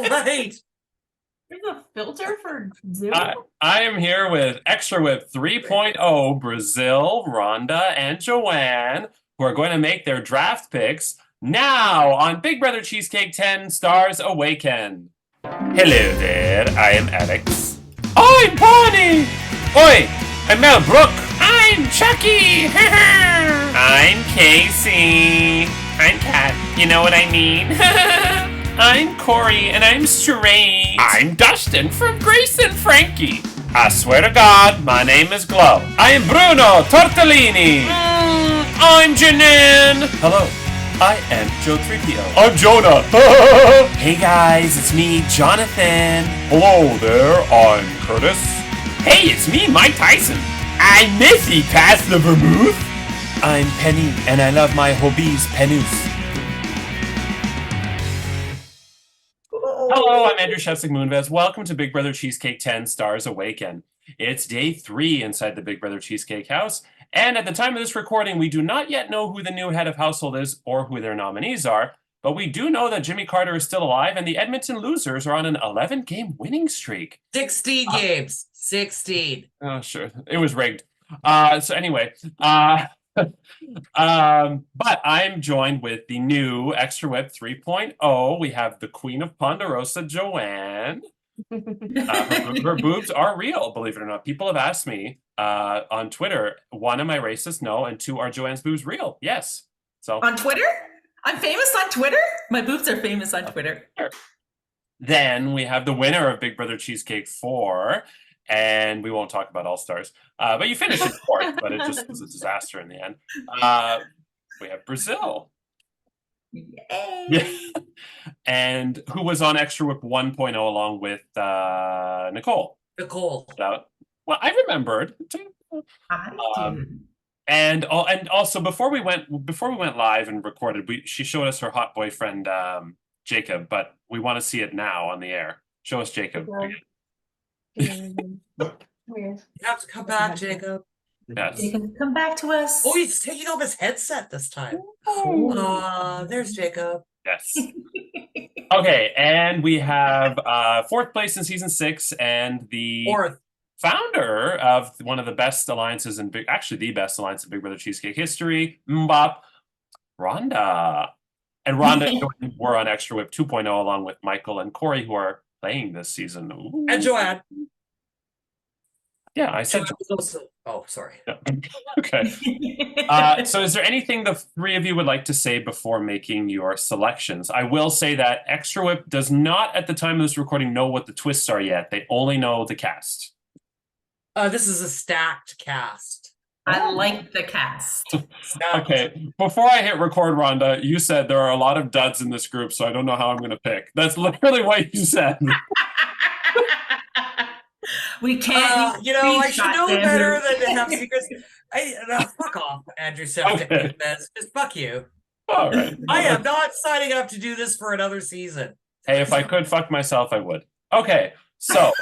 Oh, right. There's a filter for Zoom? I am here with Extra Whip 3.0, Brazil, Rhonda, and Joanne, who are going to make their draft picks now on Big Brother Cheesecake 10 Stars Awaken. Hello there, I am Alex. I'm Bonnie! Oi, I'm Mel Brooke. I'm Chucky! I'm Casey. I'm Kat. You know what I mean? I'm Corey, and I'm straight. I'm Dustin from Grace and Frankie. I swear to God, my name is Glow. I am Bruno Tortellini. I'm Janan. Hello, I am Joe 3PO. I'm Jonah. Hey guys, it's me, Jonathan. Hello there, I'm Curtis. Hey, it's me, Mike Tyson. I'm Missy, past the vermouth. I'm Penny, and I love my hobbies, Penus. Hello, I'm Andrew Shevsik Moonves. Welcome to Big Brother Cheesecake 10 Stars Awaken. It's day 3 inside the Big Brother Cheesecake house, and at the time of this recording, we do not yet know who the new head of household is or who their nominees are, but we do know that Jimmy Carter is still alive, and the Edmonton Losers are on an 11-game winning streak. 16 games. 16. Oh, sure. It was rigged. So anyway, but I'm joined with the new Extra Whip 3.0. We have the Queen of Ponderosa, Joanne. Her boobs are real, believe it or not. People have asked me on Twitter, one, am I racist? No. And two, are Joanne's boobs real? Yes. So On Twitter? I'm famous on Twitter? My boobs are famous on Twitter. Then we have the winner of Big Brother Cheesecake 4. And we won't talk about All Stars. But you finished in fourth, but it just was a disaster in the end. We have Brazil. Yay! Yeah. And who was on Extra Whip 1.0 along with Nicole. Nicole. Well, I remembered. I did. And also before we went live and recorded, she showed us her hot boyfriend Jacob, but we want to see it now on the air. Show us Jacob. Weird. You have to come back, Jacob. Yes. Jacob, come back to us. Oh, he's taking off his headset this time. There's Jacob. Yes. Okay, and we have fourth place in season 6 and the Fourth. founder of one of the best alliances in actually the best alliance in Big Brother Cheesecake history, Mbop, Rhonda. And Rhonda and Jordan were on Extra Whip 2.0 along with Michael and Corey, who are playing this season. Ooh. And Joanne. Yeah, I said. Oh, sorry. Yeah. Okay. So is there anything the three of you would like to say before making your selections? I will say that Extra Whip does not, at the time of this recording, know what the twists are yet. They only know the cast. This is a stacked cast. I like the cast. Okay, before I hit record, Rhonda, you said there are a lot of duds in this group, so I don't know how I'm going to pick. That's literally what you said. We can't. I should know better than to have secrets. Fuck off, Andrew. Okay. Just fuck you. All right. I am not signing up to do this for another season. Hey, if I could fuck myself, I would. Okay, so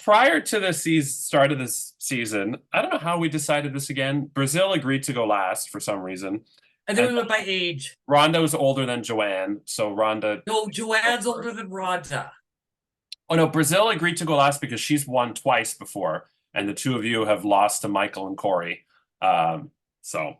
prior to the start of this season, I don't know how we decided this again. Brazil agreed to go last for some reason. And then we went by age. Rhonda was older than Joanne, so Rhonda. No, Joanne's older than Rhonda. Oh no, Brazil agreed to go last because she's won twice before, and the two of you have lost to Michael and Corey. So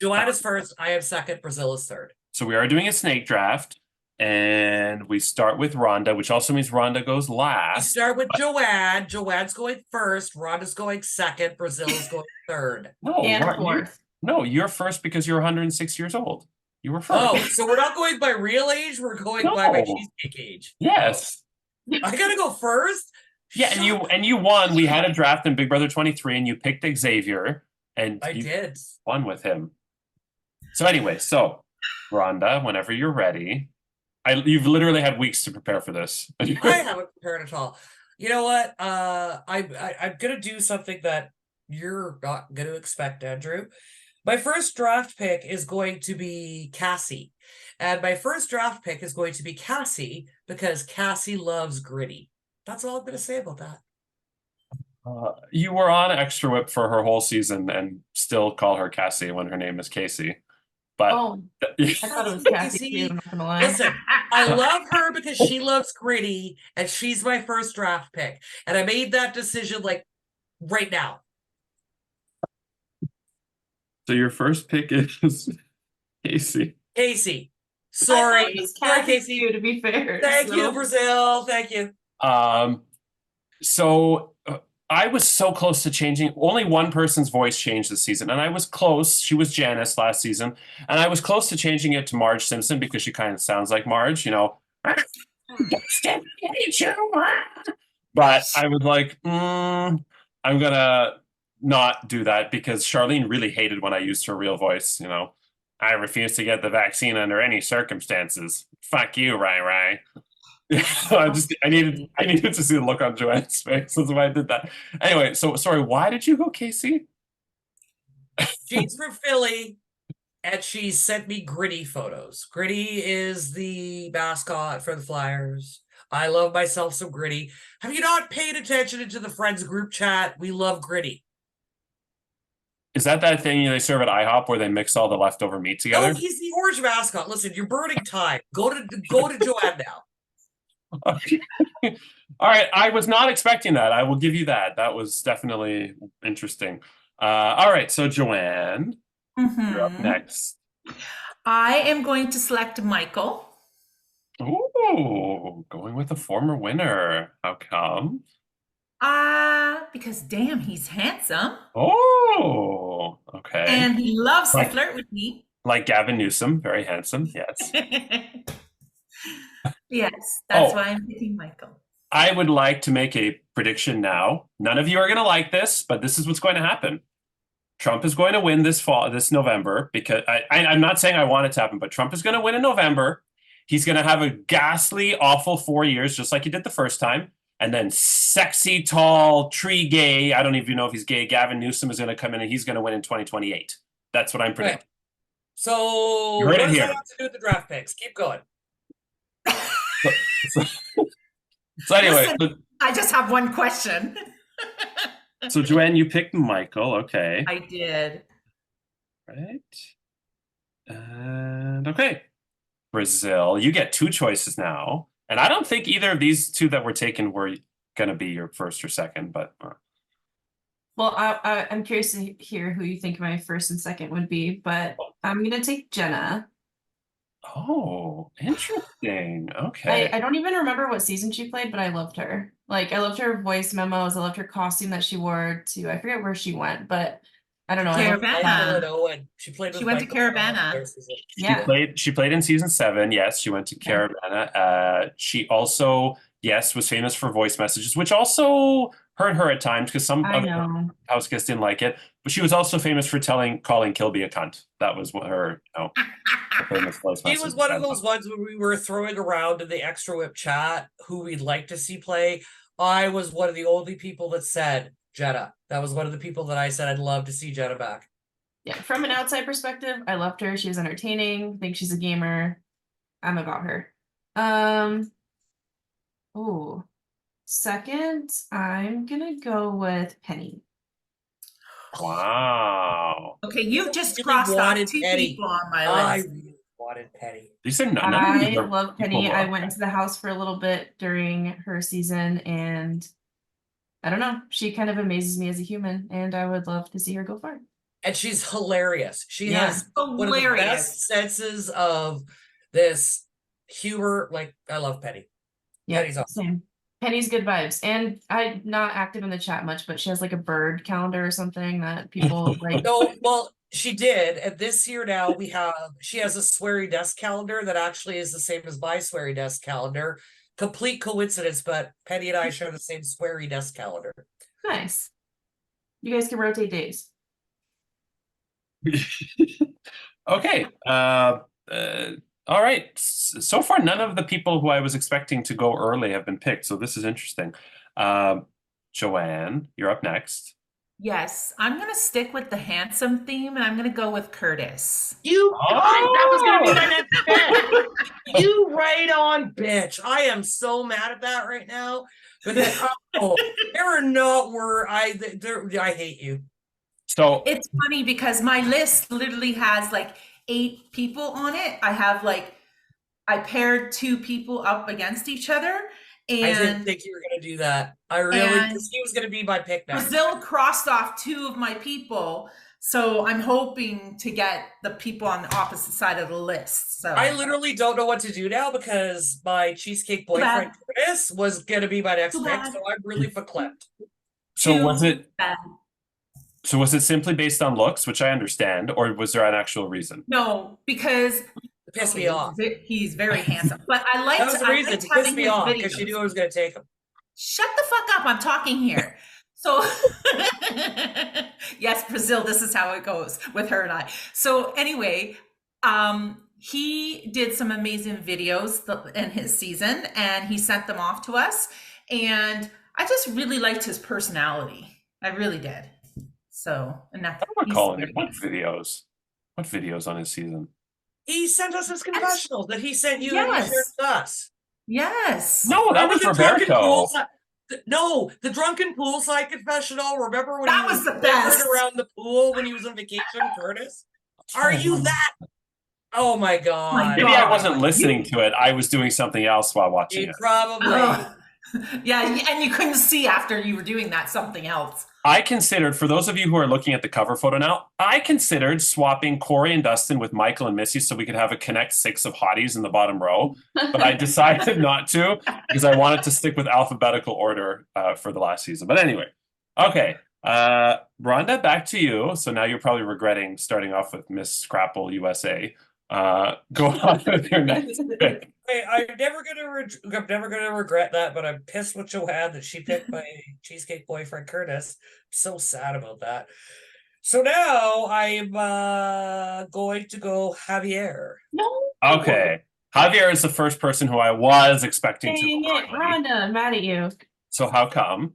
Joanne is first. I am second. Brazil is third. So we are doing a snake draft, and we start with Rhonda, which also means Rhonda goes We last. start with Joanne. Joanne's going first. Rhonda's going second. Brazil is going third. No, And fourth. No, you're first because you're 106 years old. You were first. Oh, so we're not going by real age. We're going by my cheesecake age. Yes. I gotta go first. Yeah, and you won. We had a draft in Big Brother 23, and you picked Xavier, and I you did. won with him. So anyway, Rhonda, whenever you're ready, you've literally had weeks to prepare for this. I haven't prepared at all. You know what? I'm gonna do something that you're not gonna expect, Andrew. My first draft pick is going to be Cassie. And my first draft pick is going to be Cassie because Cassie loves gritty. That's all I'm going to say about that. You were on Extra Whip for her whole season and still call her Cassie when her name is Casey. But Oh, I thought it was Cassie too, I'm not gonna lie. Listen, I love her because she loves Gritty, and she's my first draft pick. And I made that decision like right now. so your first pick is Casey. Casey. I Sorry. thought it was Sorry, Cassie Casey. too, to be fair. Thank you, so- Brazil. Thank you. So I was so close to changing. Only one person's voice changed this season, and I was close. She was Janice last season, and I was close to changing it to Marge Simpson because she kind of sounds like Marge, you know. But I was like, I'm gonna not do that because Charlene really hated when I used her real voice. You know, I refuse to get the vaccine under any circumstances. Fuck you, Rai. I needed to see the look on Joanne's face. That's why I did that. Anyway, so sorry, why did you go Casey? She's from Philly, and she sent me Gritty photos. Gritty is the mascot for the Flyers. I love myself some Gritty. Have you not paid attention into the Friends group chat? We love Gritty. Is that thing they serve at IHOP where they mix all the leftover meat together? No, he's the orange mascot. Listen, you're burning time. Go to Joanne now. Okay. All right, I was not expecting that. I will give you that. That was definitely interesting. All right, so Joanne, you're up next. I am going to select Michael. Ooh, going with a former winner. How come? Because damn, he's handsome. Oh, okay. And he loves Like- to flirt with me. Like Gavin Newsom, very handsome. Yes. Yes, that's Oh. why I'm picking Michael. I would like to make a prediction now. None of you are going to like this, but this is what's going to happen. Trump is going to win this November, because I'm not saying I want it to happen, but Trump is going to win in November. He's going to have a ghastly, awful 4 years, just like he did the first time. And then sexy, tall, tree gay, I don't even know if he's gay, Gavin Newsom is going to come in and he's going to win in 2028. That's what I'm predicting. Right. So You what heard it does here. that have to do with the draft picks? Keep going. So anyway, Listen, I just have one question. so Joanne, you picked Michael. Okay. I did. Right. And okay. Brazil, you get two choices now. And I don't think either of these two that were taken were going to be your first or second, but Well, I'm curious to hear who you think my first and second would be, but I'm gonna take Jenna. oh, interesting. Okay. I don't even remember what season she played, but I loved her. Like, I loved her voice memos. I loved her costume that she wore to, I forget where she went, but I don't know. I loved- Caravana. Michael and Owen. She played with She went to Michael and Owen Caravana. their season. Yeah. She played in season 7. Yes, she went to Yeah. Caravana. She also, yes, was famous for voice messages, which also hurt her at times because some I of her know. house guests didn't like it. But she was also famous for calling Kilby a cunt. That was what her, her famous voice He message was one of said. those ones when we were throwing around in the extra whip chat who we'd like to see play. I was one of the only people that said Jetta. That was one of the people that I said I'd love to see Jetta back. Yeah, from an outside perspective, I loved her. She was entertaining. I think she's a gamer. I'm about her. Oh, second, I'm gonna go with Penny. Wow. Okay, you've just Really crossed off wanted 2 Eddie. people on my I list. really wanted Petty. These are none of I these are love people Penny. who I are- went into the house for a little bit during her season, and I don't know. She kind of amazes me as a human, and I would love to see her go far. And she's hilarious. She Yeah. has one of the Hilarious. best senses of this humor. Like, I love Petty. Yeah, Penny's awesome. same. Penny's good vibes, and I'm not active in the chat much, but she has like a bird calendar or something that people like. No, well, she did. And this year now she has a sweary desk calendar that actually is the same as my sweary desk calendar. Complete coincidence, but Penny and I share the same sweary desk calendar. Nice. You guys can rotate days. Okay. All right. So far, none of the people who I was expecting to go early have been picked. So this is interesting. Joanne, you're up next. Yes, I'm going to stick with the handsome theme, and I'm going to go with Curtis. You that was gonna be my Oh! next pick. You right on, bitch. I am so mad at that right now. But then, there are not I hate you. So It's funny because my list literally has like 8 people on it. I paired 2 people up against each other, I didn't and think you were going to do that. I really, because he was going to be my pick next. Brazil crossed off 2 of my people. So I'm hoping to get the people on the opposite side of the list. So I literally don't know what to do now because my cheesecake boyfriend Chris was going to be my next pick, so I'm really verklempt. So was it? bad. So was it simply based on looks, which I understand, or was there an actual reason? No, because It pissed me off. he's very handsome. But I liked That was the reason. liked It pissed me his off because she videos. knew I was going to take him. Shut the fuck up. I'm talking here. So yes, Brazil, this is how it goes with her and I. So anyway, he did some amazing videos in his season and he sent them off to us. And I just really liked his personality. I really did. So, and I don't recall any what videos. What videos on his season? He sent us his confessionals that he sent you Yes. and he shared with us. Yes. No, that was Roberto. No, the drunken poolside confessional. Remember when That he was the best. around the pool when he was on vacation, Curtis? Are you that? Oh my god! Maybe I wasn't listening to it. I was doing something else while watching it. Probably. Yeah, and you couldn't see after you were doing that something else. I considered, for those of you who are looking at the cover photo now, I considered swapping Corey and Dustin with Michael and Missy so we could have a Connect 6 of hotties in the bottom row. But I decided not to because I wanted to stick with alphabetical order for the last season. But anyway, okay. Rhonda, back to you. So now you're probably regretting starting off with Miss Scrapple USA. Go on with your next pick. I'm never gonna regret that, but I'm pissed with Joanne that she picked my cheesecake boyfriend Curtis. I'm so sad about that. So now I'm going to go Javier. No. Okay. Javier is the first person who I was expecting Dang to. it, Rhonda, I'm mad at you. So how come?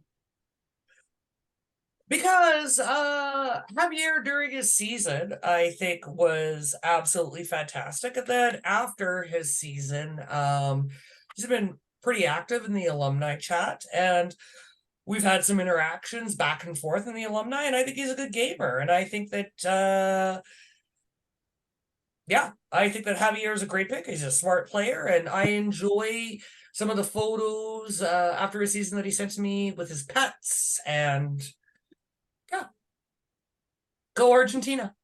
Because Javier during his season, I think, was absolutely fantastic. And then after his season, he's been pretty active in the alumni chat, and we've had some interactions back and forth in the alumni, and I think he's a good gamer. And I think that I think that Javier is a great pick. He's a smart player, and I enjoy some of the photos after his season that he sent to me with his pets, and go Argentina.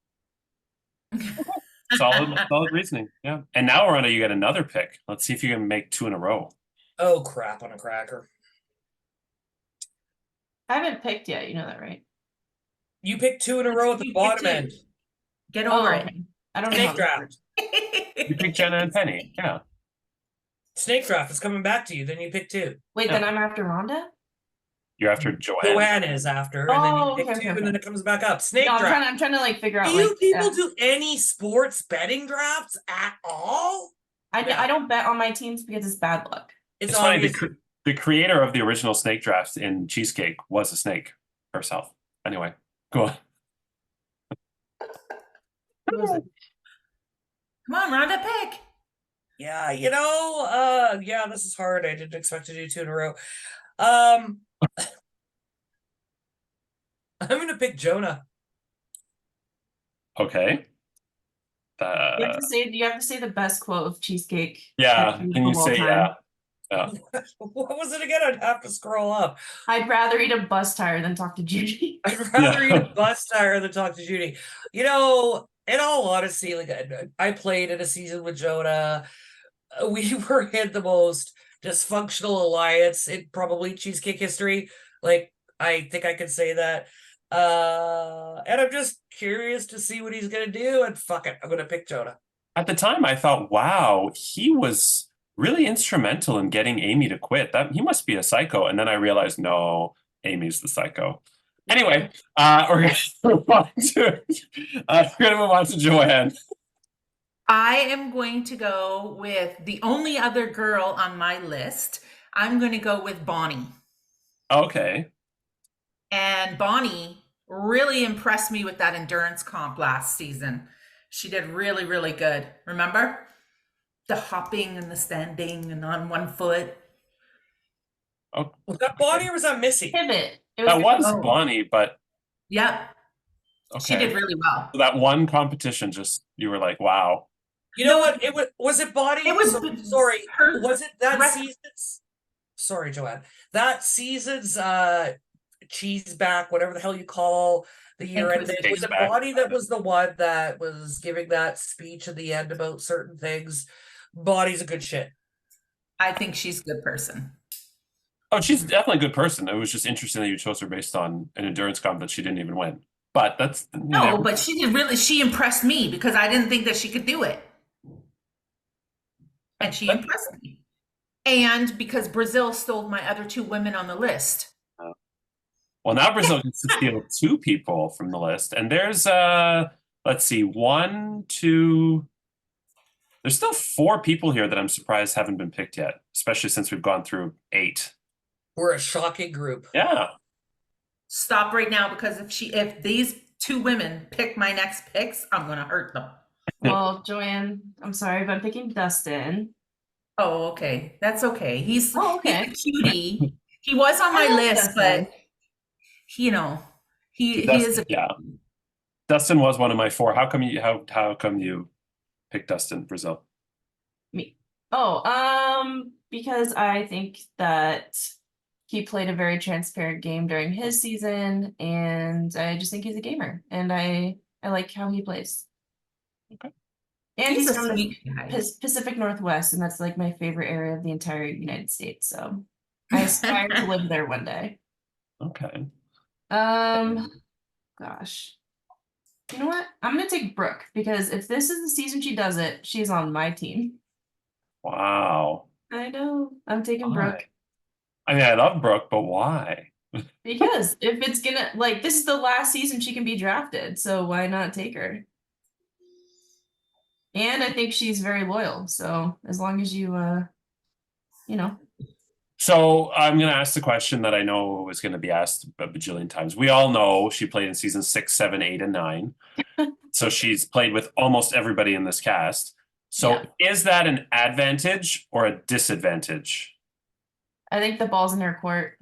Solid reasoning. Yeah. And now, Rhonda, you get another pick. Let's see if you can make 2 in a row. Oh, crap on a cracker. I haven't picked yet, you know that, right? You picked 2 in a row at the You bottom picked end. Get over it. Okay. I don't know. Snake how this draft. works. You picked Jenna and Penny. Yeah. Snake draft is coming back to you. Then you pick 2. Wait, Yeah. then I'm after Rhonda? You're after Joanne. Joanne is after, and then you Oh, pick okay, 2, okay, and then it comes back up. Snake No, draft. I'm trying to like figure out. Do you like, people do any sports betting drafts at all? I don't bet on my teams because it's bad luck. It's It's funny. obvious. The creator of the original snake draft in Cheesecake was a snake herself. Anyway, go on. Who was it? Come on, Rhonda, pick. Yeah, this is hard. I didn't expect to do 2 in a row. I'm gonna pick Jonah. Okay. You have to say the best quote of Cheesecake. Yeah. Can Can you say yeah? Yeah. What was it again? I'd have to scroll up. I'd rather eat a bus tire than talk to Judy. I'd rather eat a bus tire than talk to Judy. In all honesty, like I played in a season with Jonah. We were in the most dysfunctional alliance in probably Cheesecake history. Like, I think I could say that. And I'm just curious to see what he's gonna do. And fuck it, I'm gonna pick Jonah. At the time, I thought, wow, he was really instrumental in getting Amy to quit. That he must be a psycho. And then I realized, no, Amy's the psycho. Anyway, we're gonna move on to Joanne. I am going to go with the only other girl on my list. I'm going to go with Bonnie. Okay. And Bonnie really impressed me with that endurance comp last season. She did really, really good. Remember? The hopping and the standing and on one foot. Oh, Was that Bonnie or was that Missy? Pivot. that was Oh. Bonnie, but Yep. okay. She did really well. So that one competition just you were like, wow. You know what? Was it body? It was sorry. her Was it that rest- season's? Sorry, Joanne. That season's cheese back, whatever the hell you call the year end. Inquisition. Was it Back. Body that was the one that was giving that speech at the end about certain things? Body's a good shit. I think she's a good person. Oh, she's definitely a good person. It was just interesting that you chose her based on an endurance comp that she didn't even win. But that's No, but she impressed me because I didn't think that she could do it. And she impressed me. And because Brazil stole my other 2 women on the list. Well, now Brazil gets to steal 2 people from the list. And there's let's see, 1, 2. There's still 4 people here that I'm surprised haven't been picked yet, especially since we've gone through 8. We're a shocking group. Yeah. Stop right now because if these 2 women pick my next picks, I'm gonna hurt them. Well, Joanne, I'm sorry, but I'm picking Dustin. Oh, okay. That's okay. He's okay. he's a cutie. He was on my I love list, Dustin. but you know, he Dustin, is a yeah. Dustin was one of my 4. How come you picked Dustin, Brazil? Me. Oh, because I think that he played a very transparent game during his season, and I just think he's a gamer, and I like how he plays. Okay. And He's he's a from the sweet guy. Pacific Northwest, and that's like my favorite area of the entire United States. So I aspire to live there one day. Okay. Gosh. You know what? I'm gonna take Brooke because if this is the season she does it, she's on my team. Wow. I know. I'm taking Why? Brooke. I mean, I love Brooke, but why? Because if it's gonna this is the last season she can be drafted, so why not take her? And I think she's very loyal, so as long as you you know. So I'm going to ask the question that I know is going to be asked a bajillion times. We all know she played in season 6, 7, 8, and 9. So she's played with almost everybody in this cast. So is that an advantage or a disadvantage? I think the ball's in her court.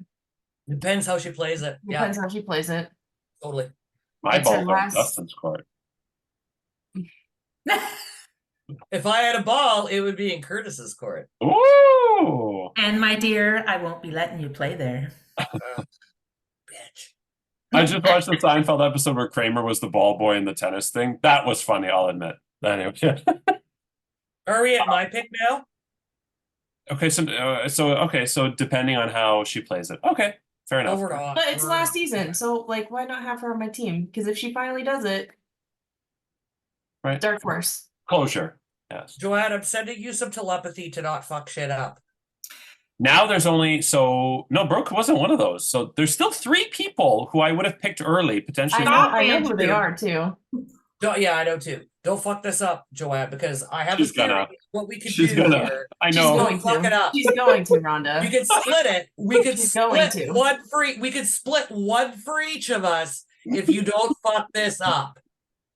Depends how she plays it. Depends how she plays it. Totally. My It's her ball's on last- Dustin's court. If I had a ball, it would be in Curtis's court. Ooh! And my dear, I won't be letting you play there. Bitch. I just watched the Seinfeld episode where Kramer was the ball boy in the tennis thing. That was funny, I'll admit. Anyway, Are we at my pick now? okay, so depending on how she plays it. Okay, fair enough. No, we're not. But it's We're- last season, so why not have her on my team? Because if she finally does it, Right. dark horse. Closure. Yes. Joanne, I'm sending you some telepathy to not fuck shit up. Now there's only no, Brooke wasn't one of those. So there's still 3 people who I would have picked early, potentially. I know who they are too. Yeah, I know too. Don't fuck this up, Joanne, because I have She's a theory. gonna. What we could She's do gonna. here. I She's know. going Don't fuck to. it up. She's going to, Rhonda. We could split it. We could She's going split to. one for we could split one for each of us if you don't fuck this up.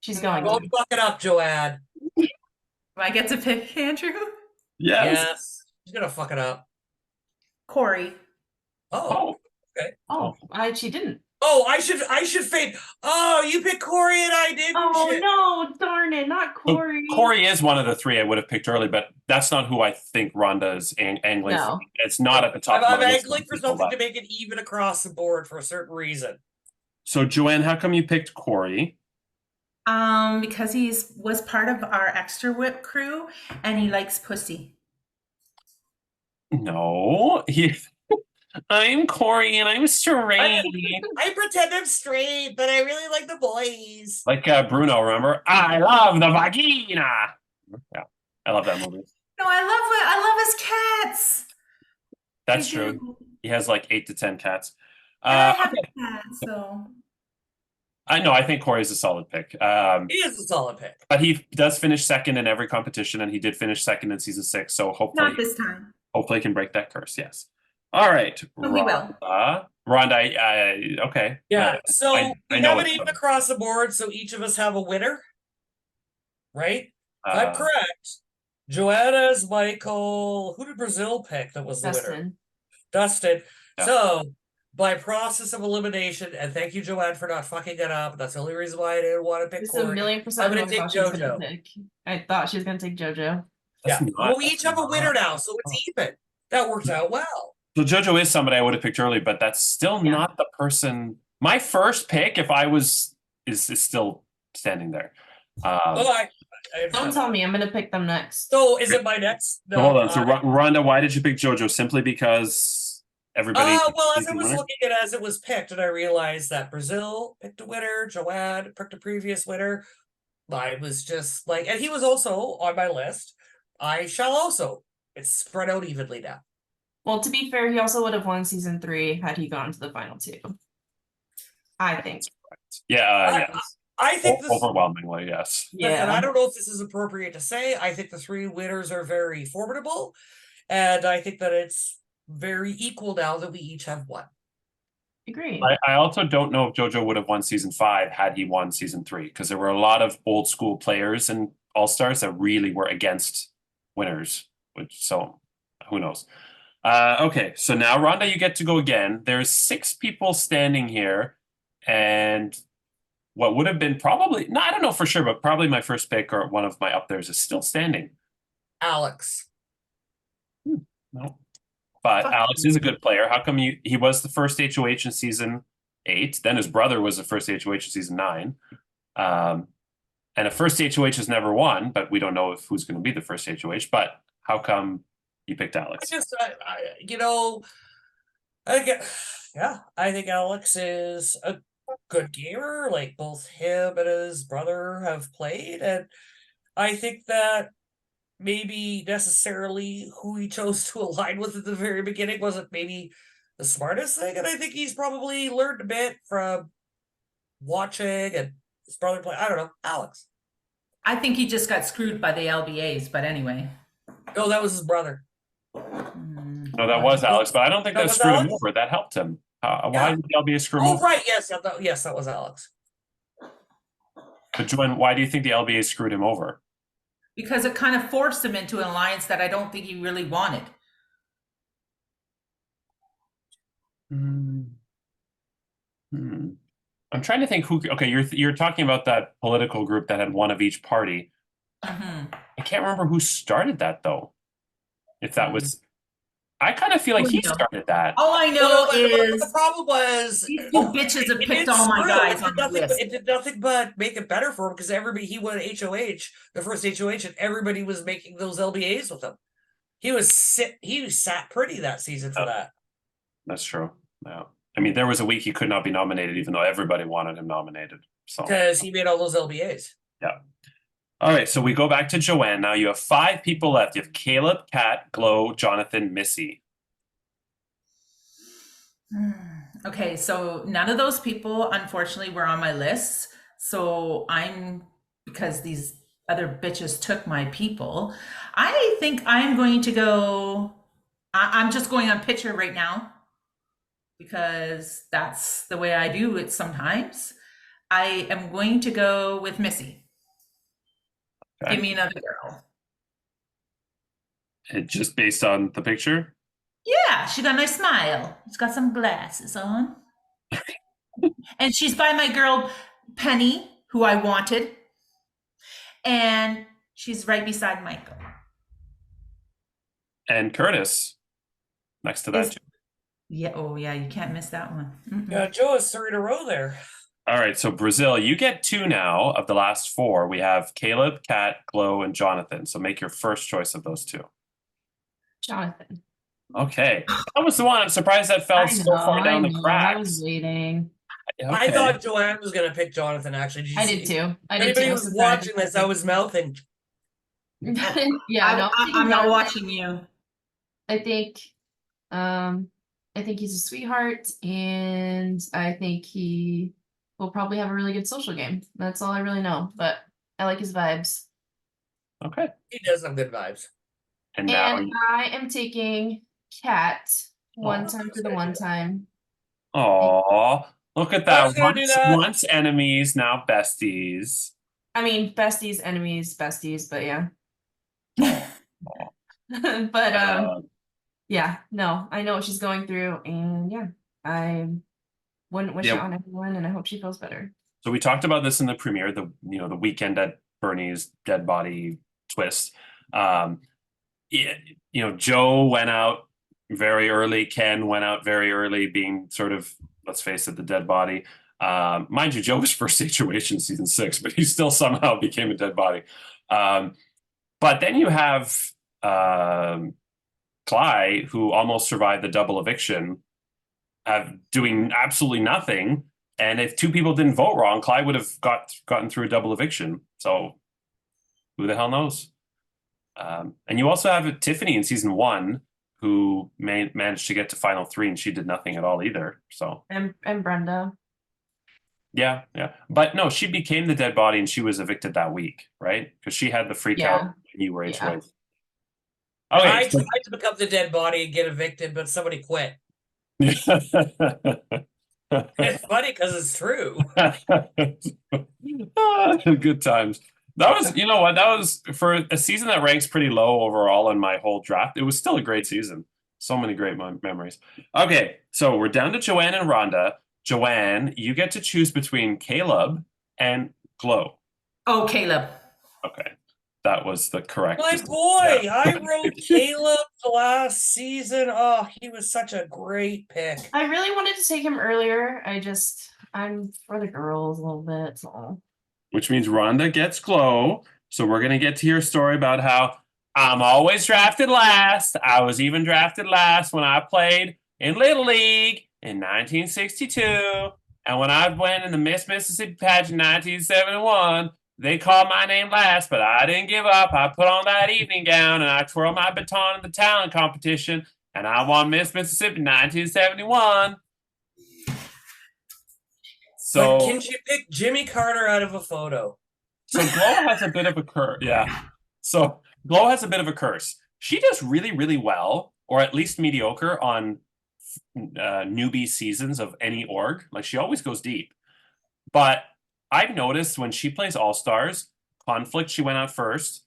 She's going Don't to. fuck it up, Joanne. Do I get to pick Andrew? Yes. Yes. She's gonna fuck it up. Corey. Oh. Oh. She didn't. Oh, I should fade. Oh, you picked Corey and I didn't. Oh Shit. no, darn it, not So Corey. Corey is one of the 3 I would have picked early, but that's not who I think Rhonda is angling No. for. It's not at the top. I'm of my list angling of for people, something but- to make it even across the board for a certain reason. So Joanne, how come you picked Corey? Because was part of our extra whip crew and he likes pussy. No, I'm Corey and I'm straight. I pretend I'm straight, but I really like the boys. Like Bruno, remember? I love the vagina. Yeah, I love that movie. No, I love his cats. That's I true. do. He has like 8 to 10 cats. And I have Okay. a cat, so I know. I think Corey's a solid pick. He is a solid pick. But he does finish second in every competition, and he did finish second in season 6. So not this time. hopefully, he can break that curse. Yes. All right, Oh, he will. Rhonda. Okay. Yeah. So I we know have it's it even coming. across the board, so each of us have a winner. Right? If Uh, I'm correct. Joanna's Michael. Who did Brazil pick that was the winner? Dustin. Dustin. Yeah. So by process of elimination, and thank you, Joanne, for not fucking it up. That's the only reason why I didn't want to pick This is a Corey. million I'm percent gonna who I take thought she was gonna JoJo. pick. I thought she was gonna take JoJo. Yeah. That's Well, we not- each have a winner now, so it's even. That worked out well. So JoJo is somebody I would have picked early, but that's still Yeah. not the person. My first pick, if I was, is still standing there. Well, I Don't understand tell that. me. I'm gonna pick them next. So is it my next? So hold on. So uh, Rhonda, why did you pick JoJo? Simply because everybody. well, as is I the was winner? looking at it as it was picked, and I realized that Brazil picked a winner, Joanne picked a previous winner. I was just like, and he was also on my list. I shall also. It's spread out evenly now. Well, to be fair, he also would have won season 3 had he gone to the final 2. I think. Yeah, yes. I think this, Overwhelmingly, yes. and I Yeah. don't know if this is appropriate to say. I think the 3 winners are very formidable, and I think that it's very equal now that we each have one. Agree. I also don't know if JoJo would have won season 5 had he won season 3, because there were a lot of old school players and All Stars that really were against winners. So who knows? Okay, so now Rhonda, you get to go again. There's 6 people standing here, and what would have been probably, no, I don't know for sure, but probably my first pick or one of my up there's is still standing. Alex. No. But Fuck Alex you. is a good player. How come he was the first HOH in season 8? Then his brother was the first HOH in season 9. And a first HOH has never won, but we don't know if who's going to be the first HOH. But how come you picked Alex? I think Alex is a good gamer. Like both him and his brother have played, and I think that maybe necessarily who he chose to align with at the very beginning wasn't maybe the smartest thing, and I think he's probably learned a bit from watching and his brother play. I don't know, Alex. I think he just got screwed by the LBAs, but anyway. No, that was his brother. No, that was Alex, but I don't think That that was screwed him Alex? over. That helped him. Why Yeah. did the LBA screw him Oh, over? right, yes, that was Alex. But Joanne, why do you think the LBA screwed him over? Because it kind of forced him into an alliance that I don't think he really wanted. I'm trying to think who. Okay, you're talking about that political group that had one of each party. Mhm. I can't remember who started that though. If that was, I kind of feel like Oh, he no. started that. All I know Well, but is the problem was these two bitches have it picked did all my screw. guys It on did the nothing. list. It did nothing but make it better for him because he won HOH, the first HOH, and everybody was making those LBAs with him. He sat pretty that season for that. That's true. Yeah. I mean, there was a week he could not be nominated, even though everybody wanted him nominated. So Because he made all those LBAs. yeah. All right, so we go back to Joanne. Now you have 5 people left. You have Caleb, Kat, Glow, Jonathan, Missy. Okay, so none of those people, unfortunately, were on my list. So because these other bitches took my people, I think I'm going to go. I'm just going on picture right now because that's the way I do it sometimes. I am going to go with Missy. Okay. Give me another girl. It just based on the picture? Yeah, she got a nice smile. She's got some glasses on. And she's by my girl Penny, who I wanted. And she's right beside Michael. And Curtis next to that. Is- Yeah, oh yeah, you can't miss that one. Mm-mm. Yeah, Joe is 3 in a row there. All right, so Brazil, you get 2 now of the last 4. We have Caleb, Kat, Glow, and Jonathan. So make your first choice of those 2. Jonathan. Okay, that was the one. I'm surprised that fell so far down the I cracks. was waiting. I thought Joanne was going to pick Jonathan, actually. I did too. Anybody who's watching this, I was mouthing. Yeah, no, I'm not watching you. I think he's a sweetheart, and I think he will probably have a really good social game. That's all I really know, but I like his vibes. Okay. He does have good vibes. And now, And I am taking Kat one Oh, time for the one time. oh, look at I was that. gonna do that. Once enemies, now besties. I mean, besties, enemies, besties, but yeah. But yeah, no, I know what she's going through, and yeah. I wouldn't wish it Yeah. on anyone, and I hope she feels better. So we talked about this in the premiere, the weekend at Bernie's dead body twist. Yeah, Joe went out very early. Ken went out very early, being sort of, let's face it, the dead body. Mind you, Joe was first situation season 6, but he still somehow became a dead body. But then you have Cly, who almost survived the double eviction, doing absolutely nothing. And if 2 people didn't vote wrong, Cly would have gotten through a double eviction. So who the hell knows? And you also have Tiffany in season 1, who managed to get to final 3, and she did nothing at all either. So And Brenda. yeah. But no, she became the dead body, and she was evicted that week, right? Because she had the freak out when you were HOA. Okay, I tried to become the dead body and get evicted, but somebody quit. It's funny because it's true. Good times. That was, you know what? That was for a season that ranks pretty low overall in my whole draft. It was still a great season. So many great memories. Okay, so we're down to Joanne and Rhonda. Joanne, you get to choose between Caleb and Glow. Oh, Caleb. Okay, that was the correct. My boy, I wrote Caleb the last season. Oh, he was such a great pick. I really wanted to take him earlier. I'm for the girls a little bit. So. Which means Rhonda gets Glow. So we're going to get to your story about how I'm always drafted last. I was even drafted last when I played in Little League in 1962. And when I went in the Miss Mississippi pageant in 1971, they called my name last, but I didn't give up. I put on that evening gown and I twirled my baton in the talent competition, and I won Miss Mississippi in 1971. So, but can she pick Jimmy Carter out of a photo? So Glow has a bit of a curse. Yeah. So Glow has a bit of a curse. She does really, really well, or at least mediocre, on newbie seasons of any org. Like, she always goes deep. But I've noticed when she plays All-Stars, Conflict, she went out first.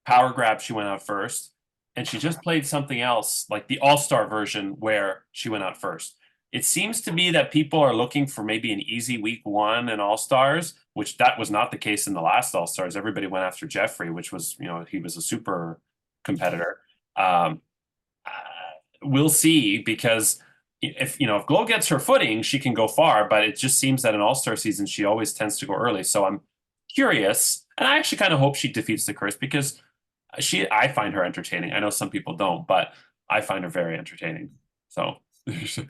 Power Grab, she went out first. And she just played something else, like the All-Star version, where she went out first. It seems to be that people are looking for maybe an easy week 1 in All-Stars, which that was not the case in the last All-Stars. Everybody went after Jeffrey, which was, he was a super competitor. We'll see, because if Glow gets her footing, she can go far, but it just seems that in All-Star season, she always tends to go early. So I'm curious, and I actually kind of hope she defeats the curse, because I find her entertaining. I know some people don't, but I find her very entertaining. So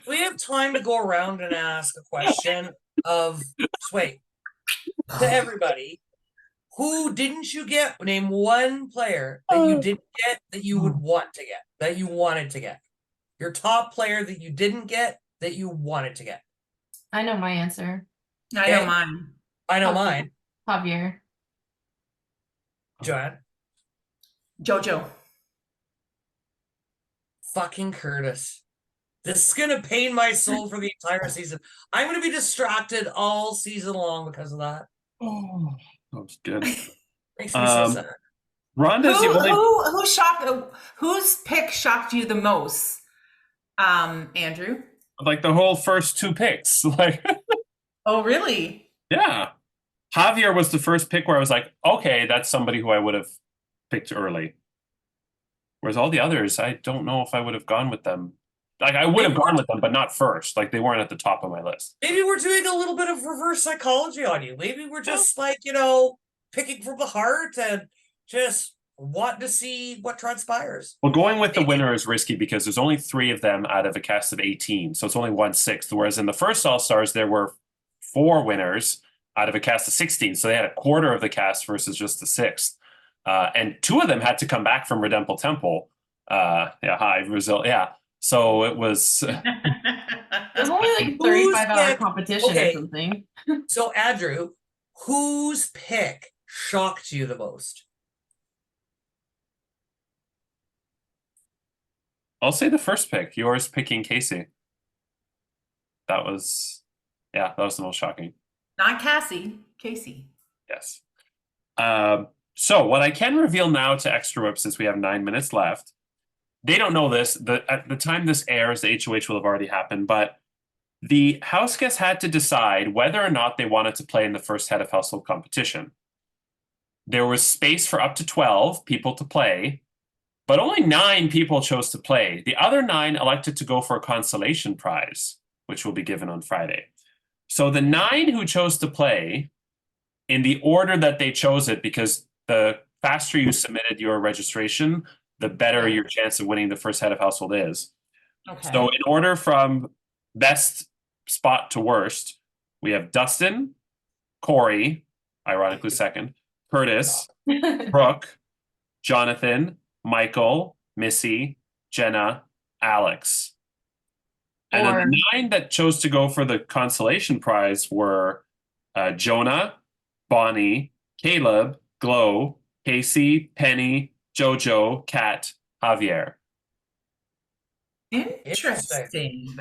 we have time to go around and ask a question of to everybody. Who didn't you get? Name one player that you didn't get that you would want to get, that you wanted to get. Your top player that you didn't get that you wanted to get. I know my answer. I know mine. I know mine. Javier. Joanne. Jojo. Fucking Curtis. This is gonna pain my soul for the entire season. I'm gonna be distracted all season long because of that. Oh, that was good. Makes me so sad. Rhonda's the only. Who shocked? Whose pick shocked you the most? Andrew. Like the whole first 2 picks. Like. Oh, really? Yeah. Javier was the first pick where I was like, okay, that's somebody who I would have picked early. Whereas all the others, I don't know if I would have gone with them. Like, I would have gone with them, but not first. Like, they weren't at the top of my list. Maybe we're doing a little bit of reverse psychology on you. Maybe we're just picking from the heart and just want to see what transpires. Well, going with the winner is risky because there's only 3 of them out of a cast of 18. So it's only 1/6. Whereas in the first All-Stars, there were 4 winners out of a cast of 16. So they had a quarter of the cast versus just the 6th. And 2 of them had to come back from Redempel Temple. Hi, Brazil. Yeah. So it was. It was only like 35-hour competition or something. So, Andrew, whose pick shocked you the most? I'll say the first pick. Yours picking Casey. That was the most shocking. Not Cassie. Casey. Yes. So what I can reveal now to Extra Whip, since we have 9 minutes left, they don't know this. At the time this airs, the HOH will have already happened, but The house guests had to decide whether or not they wanted to play in the first head of household competition. There was space for up to 12 people to play, but only 9 people chose to play. The other 9 elected to go for a consolation prize, which will be given on Friday. So the 9 who chose to play, in the order that they chose it, because the faster you submitted your registration, the better your chance of winning the first head of household is. Okay. So in order from best spot to worst, we have Dustin, Corey, ironically second, Curtis, Brooke, Jonathan, Michael, Missy, Jenna, Alex. And then the 9 that chose to go for the consolation prize were Jonah, Bonnie, Caleb, Glow, Casey, Penny, Jojo, Kat, Javier. Interesting.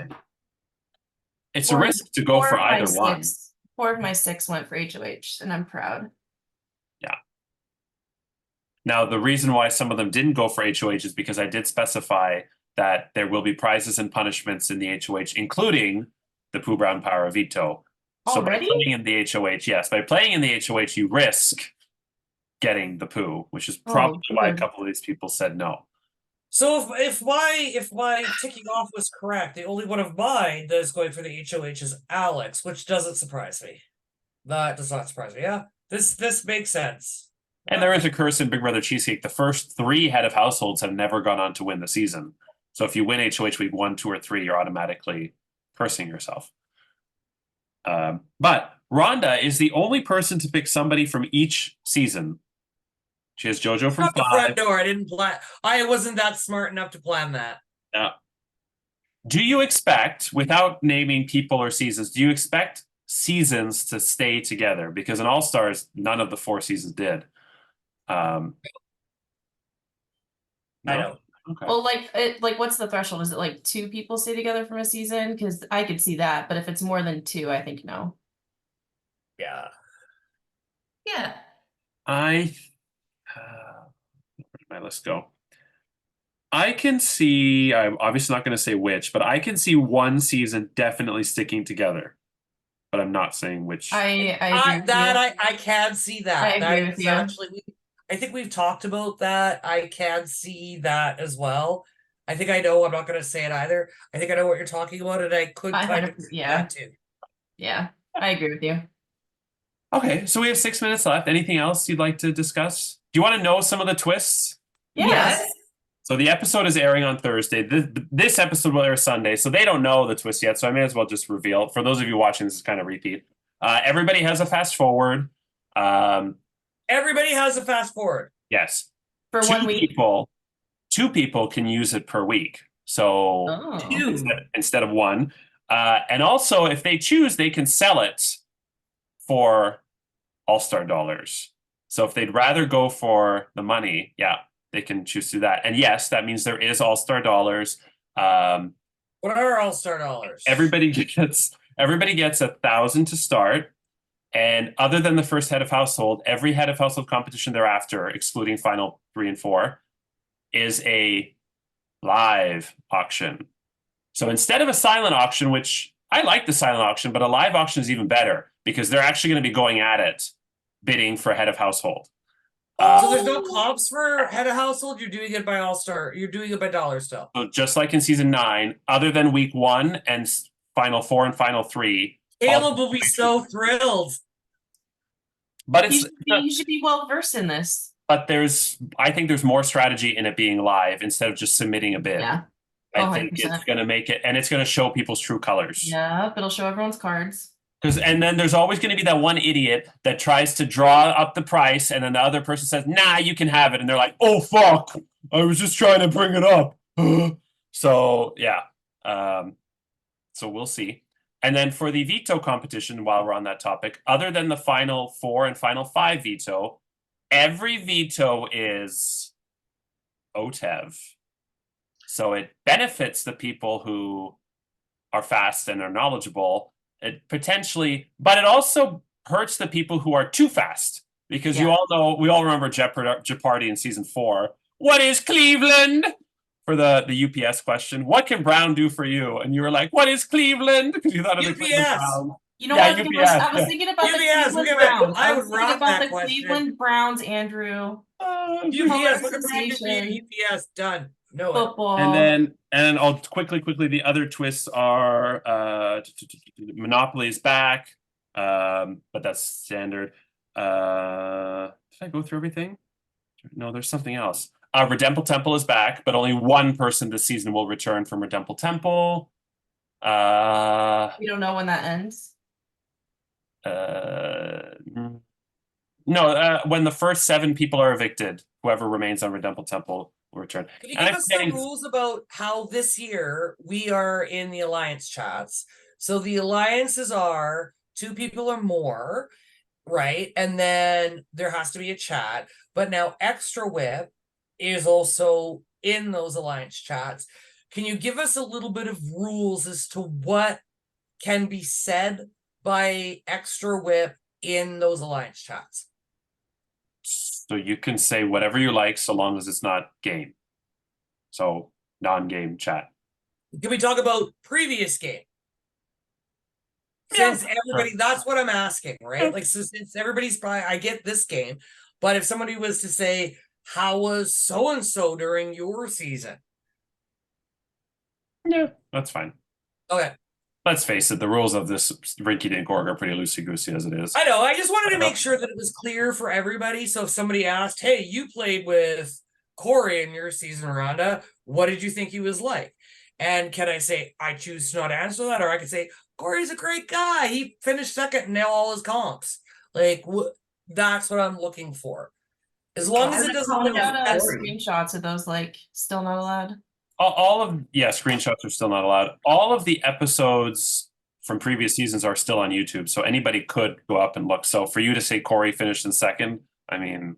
It's a risk to go for either one. 4 of my 6 went for HOH, and I'm proud. Yeah. Now, the reason why some of them didn't go for HOH is because I did specify that there will be prizes and punishments in the HOH, including the Pooh Brown Power of Veto. So Already? by playing in the HOH, yes, by playing in the HOH, you risk getting the poo, which is probably why a good. couple of these people said no. So if my ticking off was correct, the only one of mine that is going for the HOH is Alex, which doesn't surprise me. That does not surprise me. Yeah, this makes sense. And there is a curse in Big Brother Cheesecake. The first 3 head of households have never gone on to win the season. So if you win HOH week 1, 2, or 3, you're automatically cursing yourself. But Rhonda is the only person to pick somebody from each season. She has JoJo from Not the front 5. door. I didn't plan. I wasn't that smart enough to plan that. Do you expect, without naming people or seasons, do you expect seasons to stay together? Because in All Stars, none of the 4 seasons did. No? I don't. Okay. Well, like what's the threshold? Is it like 2 people stay together from a season? Because I could see that, but if it's more than 2, I think no. Yeah. Yeah. Where did my list go? I can see, I'm obviously not going to say which, but I can see one season definitely sticking together. But I'm not saying which. I agree with you. I can see that. I That agree with is you. actually, I think we've talked about that. I can see that as well. I think I know. I'm not going to say it either. I think I know what you're talking about, and I could kind of see that too. Yeah, I agree with you. Okay, so we have 6 minutes left. Anything else you'd like to discuss? Do you want to know some of the twists? Yes. So the episode is airing on Thursday. This episode will air Sunday, so they don't know the twist yet, so I may as well just reveal it. For those of you watching, this is kind of repeat. Everybody has a fast forward. Everybody has a fast forward. Yes. For 1 week. 2 people can use it per week. So 2 instead of 1. And also, if they choose, they can sell it for All-Star dollars. So if they'd rather go for the money, yeah, they can choose to do that. And yes, that means there is All-Star dollars. What are All-Star dollars? Everybody gets 1,000 to start. And other than the first head of household, every head of household competition thereafter, excluding final 3 and 4, is a live auction. So instead of a silent auction, which I like the silent auction, but a live auction is even better because they're actually going to be going at it, bidding for head of household. So there's no comps for head of household. You're doing it by All-Star. You're doing it by dollar still. So just like in season 9, other than week 1 and final 4 and final 3, Caleb will be so thrilled. But You should be well versed in this. But I think there's more strategy in it being live instead of just submitting a bid. Yeah. I think it's going to make it, and it's going to show people's true colors. Yeah, it'll show everyone's cards. And then there's always going to be that one idiot that tries to draw up the price, and then the other person says, "Nah, you can have it," and they're like, "Oh fuck, I was just trying to bring it up." So yeah, so we'll see. And then for the veto competition, while we're on that topic, other than the final 4 and final 5 veto, every veto is OTEV. So it benefits the people who are fast and are knowledgeable. It potentially, but it also hurts the people who are too fast. Because you all know, we all remember Jeopardy in season 4. What is Cleveland? for the UPS question. What can Brown do for you? And you were like, what is Cleveland? Because you thought of the Cleveland UPS. Browns. You know Yeah, what? UPS, I was yeah. thinking about the UPS, Cleveland look at Browns. it. I was would thinking rock about that the question. Cleveland Browns, Andrew. UPS, look at Brandon Reed, Pronunciation. UPS, done. No it. Football. And then I'll quickly, the other twists are Monopoly is back, but that's standard. Did I go through everything? No, there's something else. Redemple Temple is back, but only one person this season will return from Redemple Temple. We don't know when that ends. No, when the first 7 people are evicted, whoever remains on Redemple Temple will return. Can you And give I'm us some getting- rules about how this year we are in the alliance chats? So the alliances are 2 people or more, right? And then there has to be a chat. But now Extra Whip is also in those alliance chats. Can you give us a little bit of rules as to what can be said by Extra Whip in those alliance chats? So you can say whatever you like, so long as it's not game. So non-game chat. Can we talk about previous game? Yeah. Since everybody, that's what I'm asking, right? Like, so since everybody's probably, I get this game, but if somebody was to say, how was so and so during your season? Yeah, that's fine. Okay, Let's face it, the rules of this rinky-dink org are pretty loosey-goosey as it is. I know. I just wanted to make sure that it was clear for everybody. So if somebody asked, "Hey, you played with Corey in your season, Rhonda. What did you think he was like?" And can I say I choose to not answer that, or I could say Corey's a great guy. He finished second in now all his comps. Like that's what I'm looking for. As long as it doesn't calling out affect Screenshots of those like still not allowed. Screenshots are still not allowed. All of the episodes from previous seasons are still on YouTube, so anybody could go up and look. So for you to say Corey finished in second, I mean,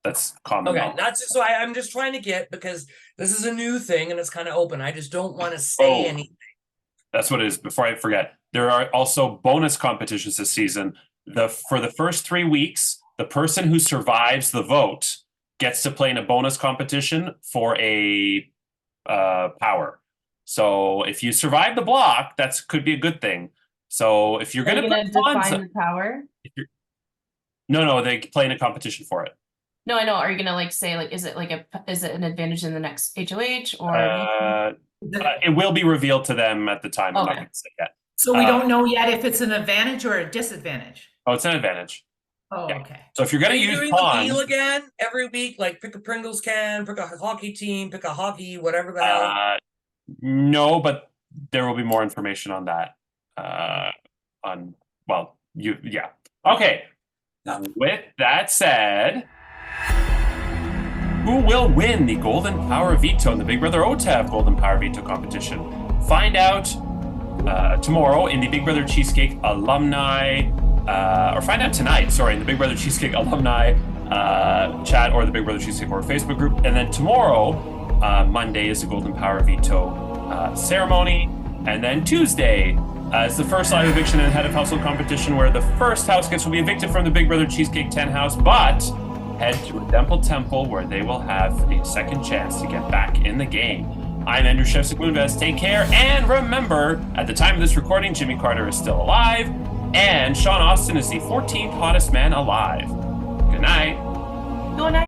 that's common. Okay, that's so I'm just trying to get, because this is a new thing and it's kind of open. I just don't want to say anything. That's what it is. Before I forget, there are also bonus competitions this season. For the first 3 weeks, the person who survives the vote gets to play in a bonus competition for a power. So if you survive the block, that could be a good thing. So if you're going to define the power, no, they play in a competition for it. no, I know. Are you gonna like say like is it an advantage in the next HOH or? It will be revealed to them at the time. I'm not going to say yet. So we don't know yet if it's an advantage or a disadvantage. Oh, it's an advantage. Oh, Yeah. okay. So if you're going Are to you use doing the deal again every week? Like pick a Pringles can, pick a hockey team, pick a hockey, whatever the hell. No, but there will be more information on that. Okay. With that said, who will win the Golden Power Veto in the Big Brother OTAV Golden Power Veto competition? Find out tomorrow in the Big Brother Cheesecake alumni, or find out tonight, in the Big Brother Cheesecake alumni chat or the Big Brother Cheesecake or Facebook group. And then tomorrow, Monday, is the Golden Power Veto ceremony. And then Tuesday is the first live eviction and head of household competition, where the first house guest will be evicted from the Big Brother Cheesecake 10 house, but head to Redemple Temple, where they will have a second chance to get back in the game. I'm Andrew Shevsik Moonves. Take care, and remember, at the time of this recording, Jimmy Carter is still alive, and Sean Austin is the 14th hottest man alive. Good night. Good night.